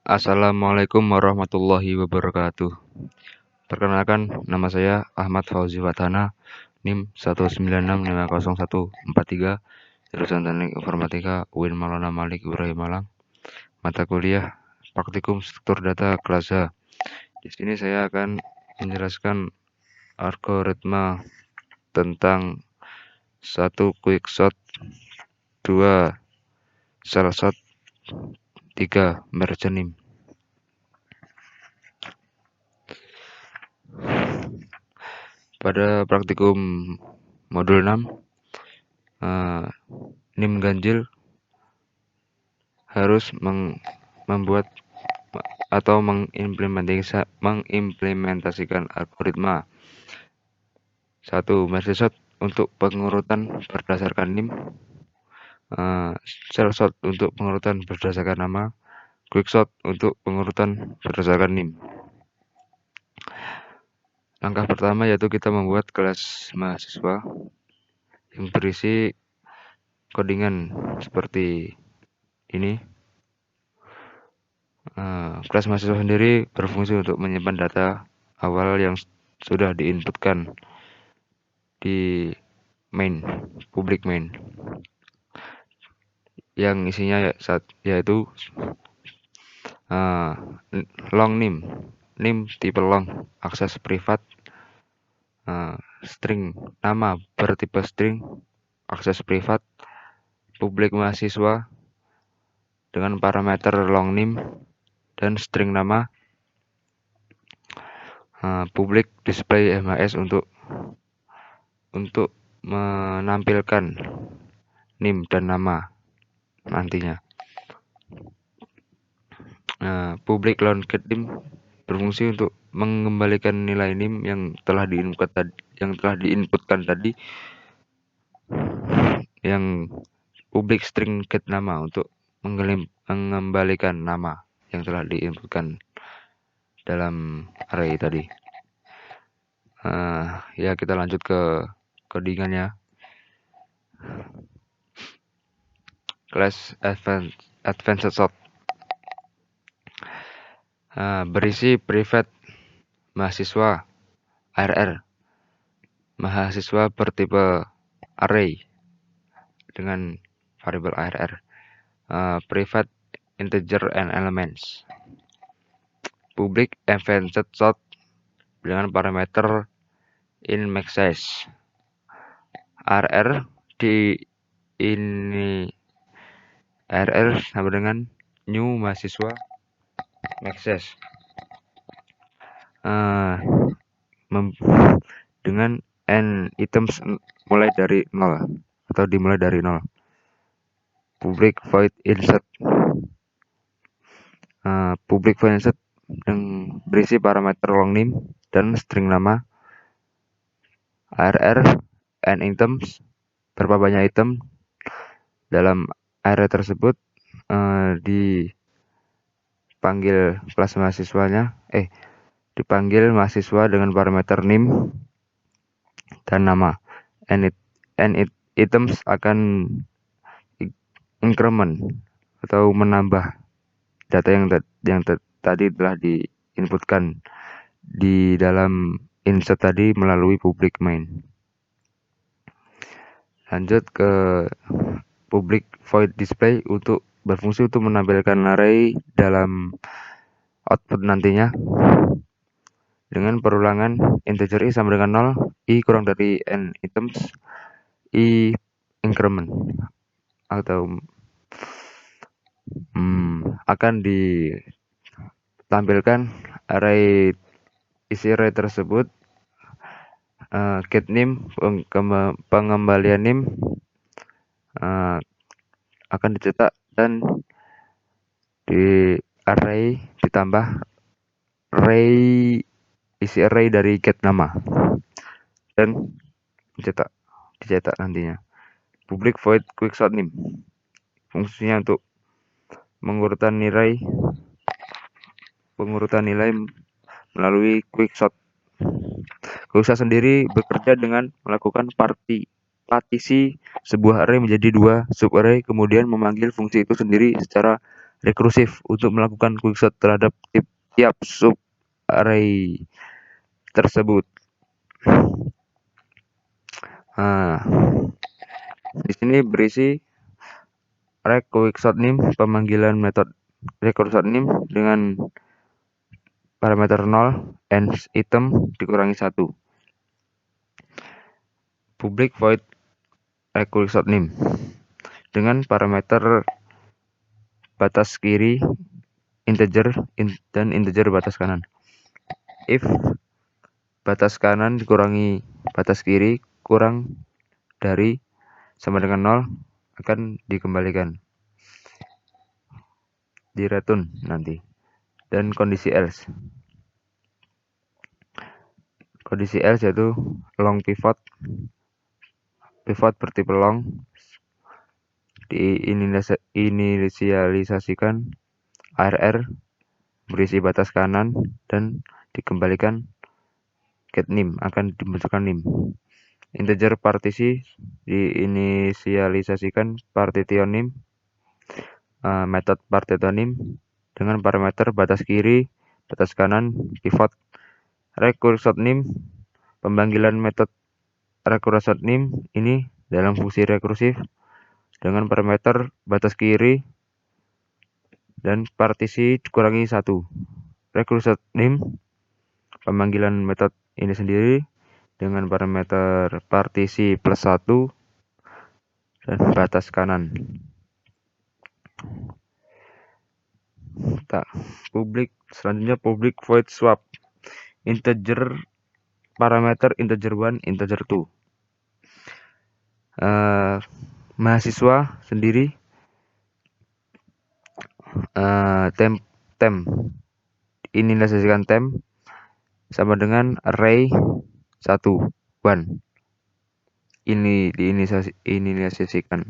Assalamualaikum warahmatullahi wabarakatuh. Perkenalkan, nama saya Ahmad Fauzi Watana, NIM 196504143, jurusan Teknik Informatika UIN Maulana Malik Ibrahim Malang. Mata kuliah Praktikum Struktur Data kelas A. Di sini saya akan menjelaskan algoritma tentang 1 quickshot, 2 shellshot, 3 merge NIM. Pada praktikum modul 6, NIM ganjil harus membuat atau mengimplementasikan algoritma 1 merge shot untuk pengurutan berdasarkan NIM, shellshot untuk pengurutan berdasarkan nama, quickshot untuk pengurutan berdasarkan NIM. Langkah pertama yaitu kita membuat kelas mahasiswa yang berisi codingan seperti ini. Kelas mahasiswa sendiri berfungsi untuk menyimpan data awal yang sudah diinputkan di public main, yang isinya yaitu long NIM tipe long, akses privat, string nama bertipe string, akses privat, publik mahasiswa dengan parameter long NIM dan string nama, public display MHS untuk menampilkan NIM dan nama nantinya. Public long get NIM berfungsi untuk mengembalikan nilai NIM yang telah diinputkan tadi, yang public string get nama untuk mengembalikan nama yang telah diinputkan dalam array tadi. Ya, kita lanjut ke codingannya. Class advanced shot berisi private mahasiswa ARR, mahasiswa bertipe array dengan variabel ARR, private integer and elements, public advanced shot dengan parameter in max size, ARR di ini ARR sama dengan new mahasiswa max size, dengan n items mulai dari 0 atau dimulai dari 0. Public void insert, yang berisi parameter long NIM dan string nama, ARR n items, berapa banyak item dalam array tersebut, dipanggil kelas mahasiswanya, dipanggil mahasiswa dengan parameter NIM dan nama. N items akan increment atau menambah data yang tadi telah diinputkan di dalam insert tadi melalui public main. Lanjut ke public void display untuk berfungsi untuk menampilkan array dalam output nantinya dengan perulangan integer i sama dengan 0, i kurang dari n items, i increment, atau akan ditampilkan isi array tersebut, get NIM, pengembalian NIM akan dicetak dan di array ditambah isi array dari get nama dan dicetak nantinya. Public void quickshot NIM fungsinya untuk pengurutan nilai melalui quickshot. Quickshot sendiri bekerja dengan melakukan partisi sebuah array menjadi 2 subarray, kemudian memanggil fungsi itu sendiri secara rekursif untuk melakukan quicksort terhadap tiap sub array tersebut. Nah, di sini berisi quicksort_name, pemanggilan metode quicksort_name dengan parameter 0 and item dikurangi 1. Public void quicksort_name dengan parameter batas kiri integer dan integer batas kanan. If batas kanan dikurangi batas kiri kurang dari sama dengan 0 akan dikembalikan di return nanti. Dan kondisi else yaitu long pivot bertipe long diinisialisasikan ARR berisi batas kanan dan dikembalikan getName akan dimunculkan name. Integer partisi diinisialisasikan partition_name metode partition_name dengan parameter batas kiri, batas kanan, pivot. Recursion_name pemanggilan metode recursion_name ini dalam fungsi rekursif dengan parameter batas kiri dan partisi dikurangi 1. Recursion_name pemanggilan metode ini sendiri dengan parameter partisi plus 1 dan batas kanan. Selanjutnya public void swap integer parameter integer 1 integer 2. Mahasiswa sendiri temp inisialisasikan temp sama dengan array 1 1. Ini diinisialisasikan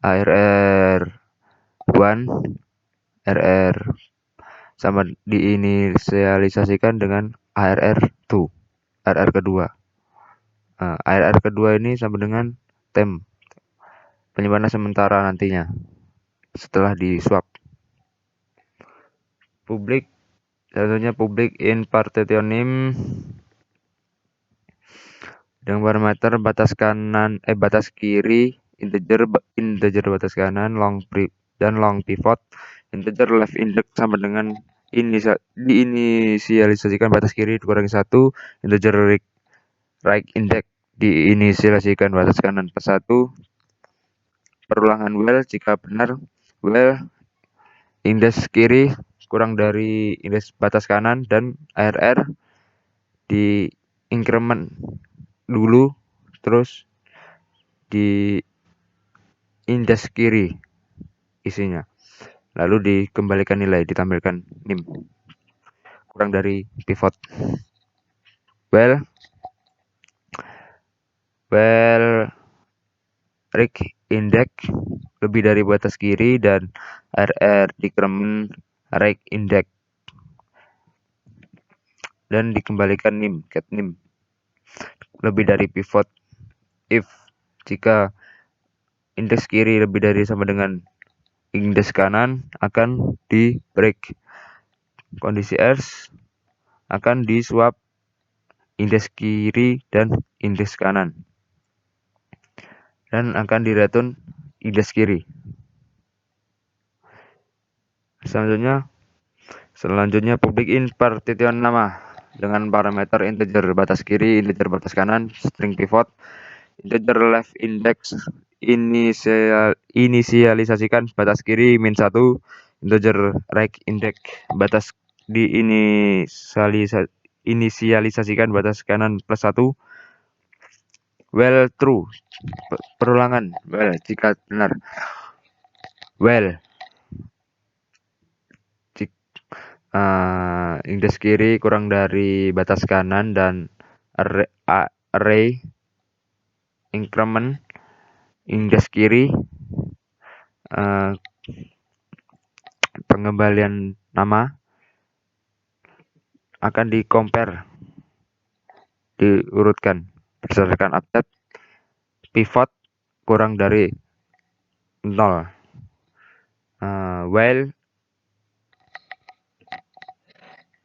arr 1 rr sama diinisialisasikan dengan arr2 rr kedua. Arr kedua ini sama dengan temp penyimpanan sementara nantinya setelah di swap. Selanjutnya public in partition_name dengan parameter batas kiri integer batas kanan dan long pivot. Integer left index sama dengan diinisialisasikan batas kiri dikurangi 1. Integer right index diinisialisasikan batas kanan plus 1. Perulangan well jika benar well indeks kiri kurang dari indeks batas kanan dan ARR di increment dulu terus di indeks kiri isinya lalu dikembalikan nilai ditampilkan nim kurang dari pivot. Well right index lebih dari batas kiri dan RR decrement right index dan dikembalikan nim getName lebih dari pivot. If jika indeks kiri lebih dari sama dengan indeks kanan akan di break. Kondisi else akan di swap indeks kiri dan indeks kanan dan akan di return indeks kiri. Selanjutnya public in partition nama dengan parameter integer batas kiri, integer batas kanan, string pivot, integer left index inisialisasikan batas kiri min 1, integer right index batas inisialisasikan batas kanan plus 1. Well true perulangan well jika benar. Well indeks kiri kurang dari batas kanan dan array increment indeks kiri pengembalian nama akan diurutkan berdasarkan update pivot kurang dari 0. While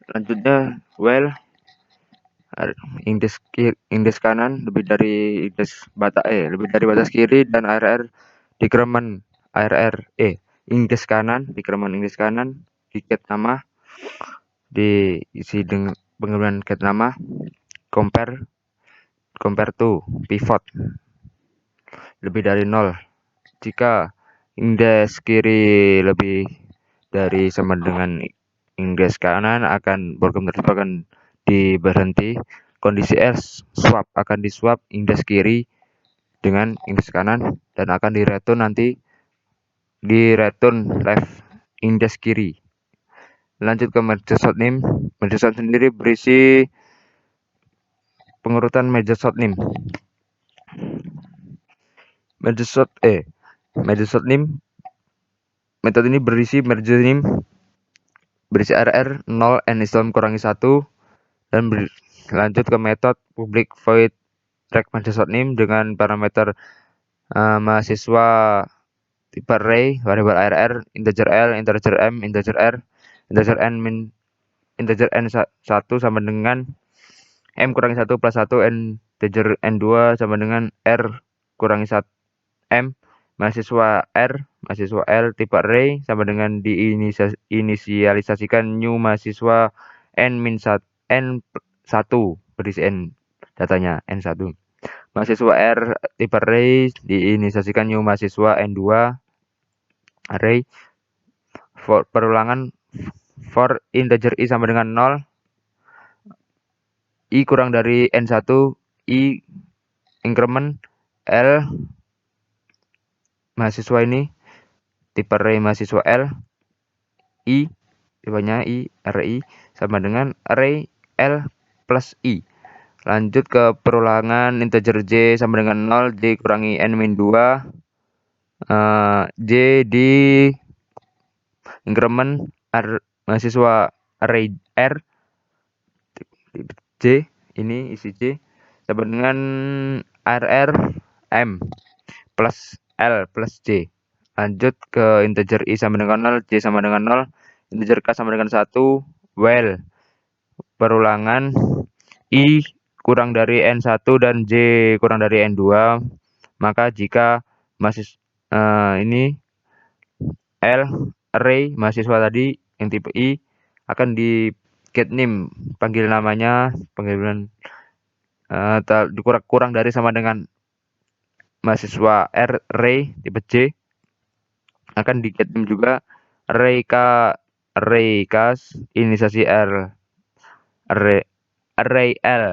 Lanjutnya while indes kanan lebih dari batas kiri dan ARR dikremen indes kanan di nama diisi dengan penggunaan get nama compare to pivot lebih dari 0 jika indes kiri lebih dari sama dengan indes kanan program tersebut akan diberhenti. Kondisi else swap akan diswap indes kiri dengan indes kanan dan akan direturn left indes kiri. Lanjut ke merge sort name. Merge sort sendiri berisi pengurutan merge sort name. Merge sort name metode ini berisi merge name berisi RR 0 n islam kurangi 1 dan lanjut ke metode public void track merge sort name dengan parameter mahasiswa tipe array variabel ARR integer L integer M integer R integer N min integer N 1 sama dengan M kurangi 1 plus 1 integer N2 sama dengan R kurangi 1 M mahasiswa L tipe array sama dengan diinisialisasikan new mahasiswa N min 1 berisi N datanya N1 mahasiswa R tipe array diinisialisasikan new mahasiswa N2 array perulangan for integer I sama dengan 0 I kurang dari N1 I increment L mahasiswa ini tipe array mahasiswa L I tipenya I array sama dengan array L plus I. Lanjut ke perulangan integer J sama dengan 0 J kurangi N min 2 J di increment mahasiswa array R J ini isi J sama dengan RR M plus L plus J. Lanjut ke integer I sama dengan 0, J sama dengan 0, integer K sama dengan 1, while perulangan I kurang dari N1 dan J kurang dari N2, maka jika ini L array mahasiswa tadi yang tipe I akan di get name panggilan kurang dari sama dengan mahasiswa R array tipe J akan di get name juga array K inisiasi R array L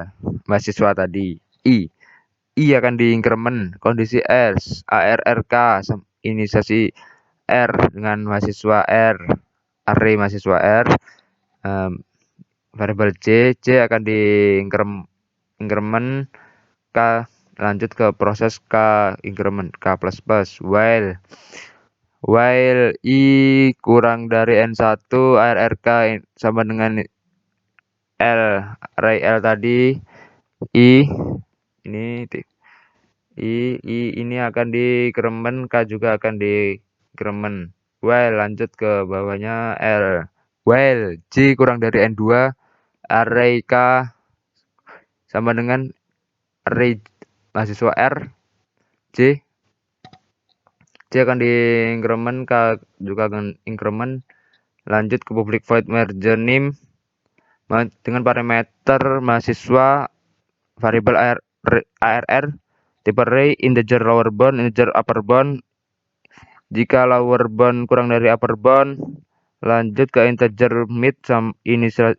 mahasiswa tadi I akan di increment kondisi S ARRK inisiasi R dengan mahasiswa R array mahasiswa R variabel J akan di increment K. Lanjut ke proses K increment K plus while I kurang dari N1 ARRK sama dengan L array L tadi I ini akan di-increment K juga akan di-increment while lanjut ke bawahnya L while J kurang dari N2 array K sama dengan array mahasiswa R J akan di-increment K juga akan increment. Lanjut ke public void merge name dengan parameter mahasiswa variabel ARR tipe array integer lower bound integer upper bound. Jika lower bound kurang dari upper bound, lanjut ke integer mid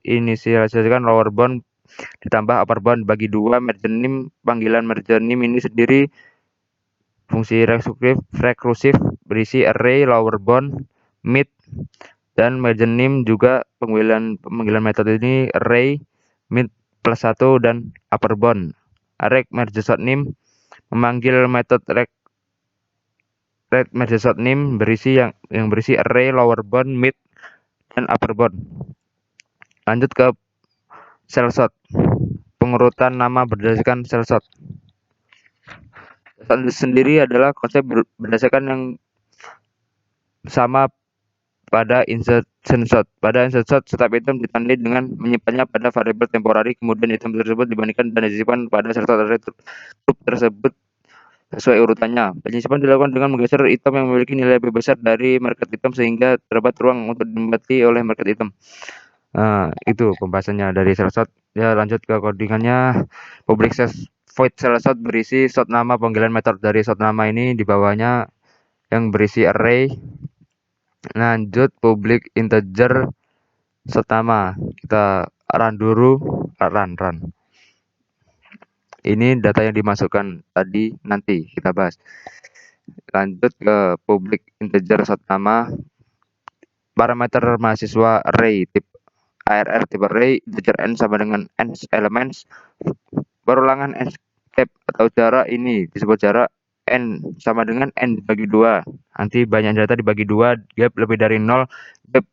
inisialisasikan lower bound ditambah upper bound bagi 2 merge name. Panggilan merge name ini sendiri fungsi rekursif berisi array lower bound mid dan merge name juga panggilan metode ini array mid plus 1 dan upper bound. Array merge sort name memanggil metode merge sort name yang berisi array lower bound mid dan upper bound. Lanjut ke cell sort pengurutan nama berdasarkan cell sort sendiri adalah konsep berdasarkan yang sama pada insertion shot. Pada insertion shot, setiap item ditandai dengan menyimpannya pada variabel temporary, kemudian item tersebut dibandingkan dan disimpan pada serta grup tersebut sesuai urutannya. Penyisipan dilakukan dengan menggeser item yang memiliki nilai lebih besar dari market item sehingga terdapat ruang untuk dinikmati oleh market item. Itu pembahasannya dari shell shot. Ya, lanjut ke codingannya. Public void shell shot berisi shot nama panggilan method dari shot nama ini di bawahnya yang berisi array. Lanjut public integer shot nama. Kita run dulu, run. Ini data yang dimasukkan tadi, nanti kita bahas. Lanjut ke public integer shot nama. Parameter mahasiswa array tip ARR tipe array integer n sama dengan n elements. Perulangan n cap atau jarak ini disebut jarak n sama dengan n dibagi 2. Nanti banyak data dibagi 2, gap lebih dari 0, gap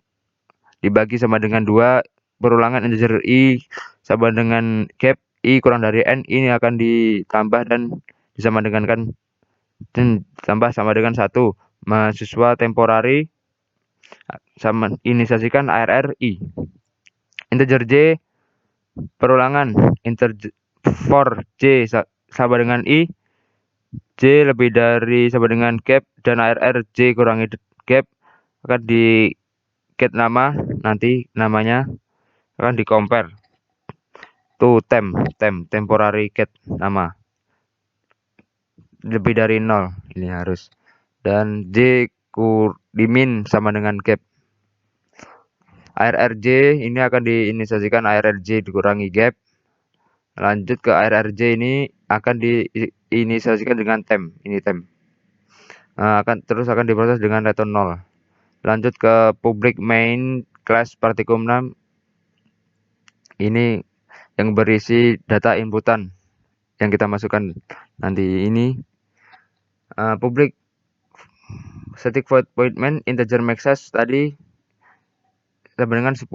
dibagi sama dengan 2, perulangan integer i sama dengan gap i kurang dari n, ini akan ditambah dan disama dengankan dan tambah sama dengan 1. Mahasiswa temporary sama inisiasikan ARR i. Integer j perulangan integer for j sama dengan i, j lebih dari sama dengan gap dan ARR j kurangi gap akan di get nama, nanti namanya akan di compare to temporary get nama lebih dari 0 ini harus, dan j dimin sama dengan gap. ARRJ ini akan diinisiasikan ARRJ dikurangi gap. Lanjut ke ARRJ ini akan diinisiasikan dengan temp, ini temp. Akan diproses dengan return 0. Lanjut ke public main class particulum 6. Ini yang berisi data inputan yang kita masukkan nanti ini. Public static void main integer max size tadi sama dengan 10.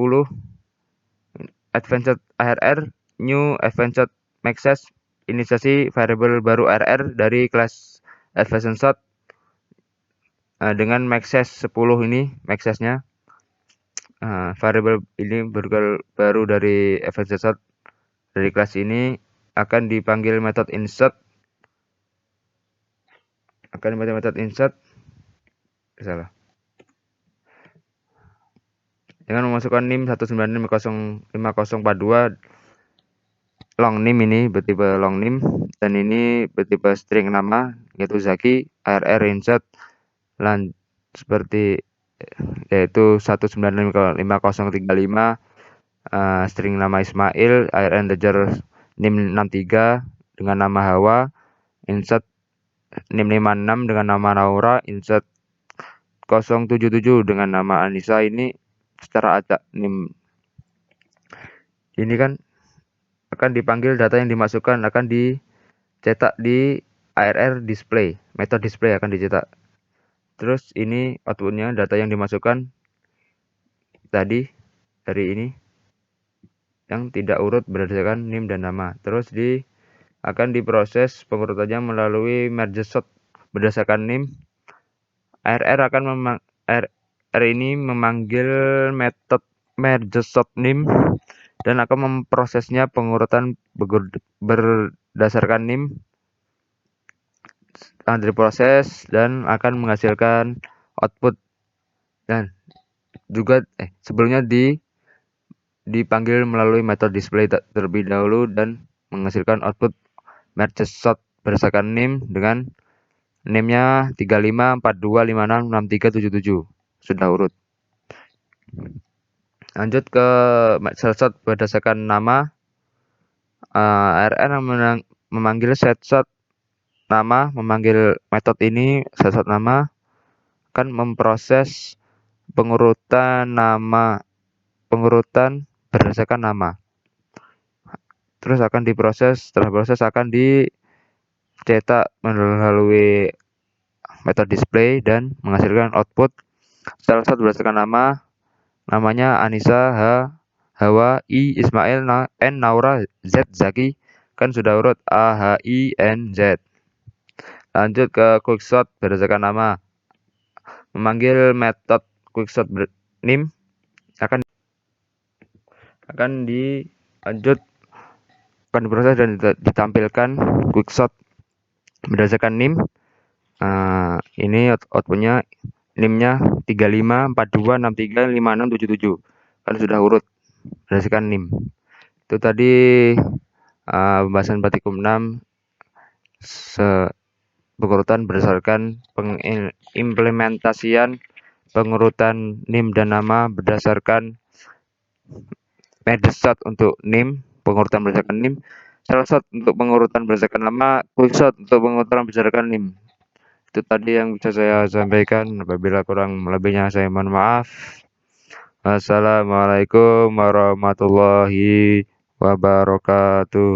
Advanced ARR new advanced max size inisiasi variabel baru ARR dari kelas advanced shot dengan max size 10 ini max size-nya. Variabel ini baru dari advanced shot dari kelas ini akan dipanggil method insert. Salah. Dengan memasukkan NIM 196505042 long NIM, ini bertipe long NIM dan ini bertipe string nama yaitu Zaki, ARR insert seperti yaitu 1965035 string nama Ismail, ARR integer NIM 63 dengan nama Hawa, insert NIM 56 dengan nama Naura, insert 077 dengan nama Anissa. Ini secara acak NIM ini kan akan dipanggil data yang dimasukkan akan dicetak di ARR display, method display akan dicetak. Terus ini outputnya data yang dimasukkan tadi dari ini yang tidak urut berdasarkan NIM dan nama. Terus akan diproses pengurutannya melalui merge sort berdasarkan NIM. ARR ini memanggil metode merge sort NIM dan akan memprosesnya pengurutan berdasarkan NIM akan diproses dan akan menghasilkan output, dan juga sebelumnya dipanggil melalui metode display terlebih dahulu dan menghasilkan output merge sort berdasarkan NIM dengan NIM-nya 3542566377 sudah urut. Lanjut ke shell shot berdasarkan nama. ARR memanggil set shot nama, memanggil metode ini set shot nama akan memproses pengurutan berdasarkan nama. Terus akan diproses, setelah proses akan dicetak melalui metode display dan menghasilkan output shell shot berdasarkan nama. Namanya Anissa, Hawa, I, Ismail, N, Naura, Z, Zaki. Kan sudah urut A, H, I, N, Z. Lanjut ke quickshot berdasarkan nama. Memanggil metode quickshot NIM akan dilanjut akan diproses dan ditampilkan quickshot berdasarkan NIM. Ini outputnya NIM-nya 35, 42, 63, 56, 77 kan sudah urut berdasarkan NIM. Itu tadi pembahasan praktikum 6 pengurutan berdasarkan pengimplementasian pengurutan NIM dan nama berdasarkan medshot untuk NIM, pengurutan berdasarkan NIM, shellshot untuk pengurutan berdasarkan nama, quickshot untuk pengurutan berdasarkan NIM. Itu tadi yang bisa saya sampaikan. Apabila kurang lebihnya saya mohon maaf. Assalamualaikum warahmatullahi wabarakatuh.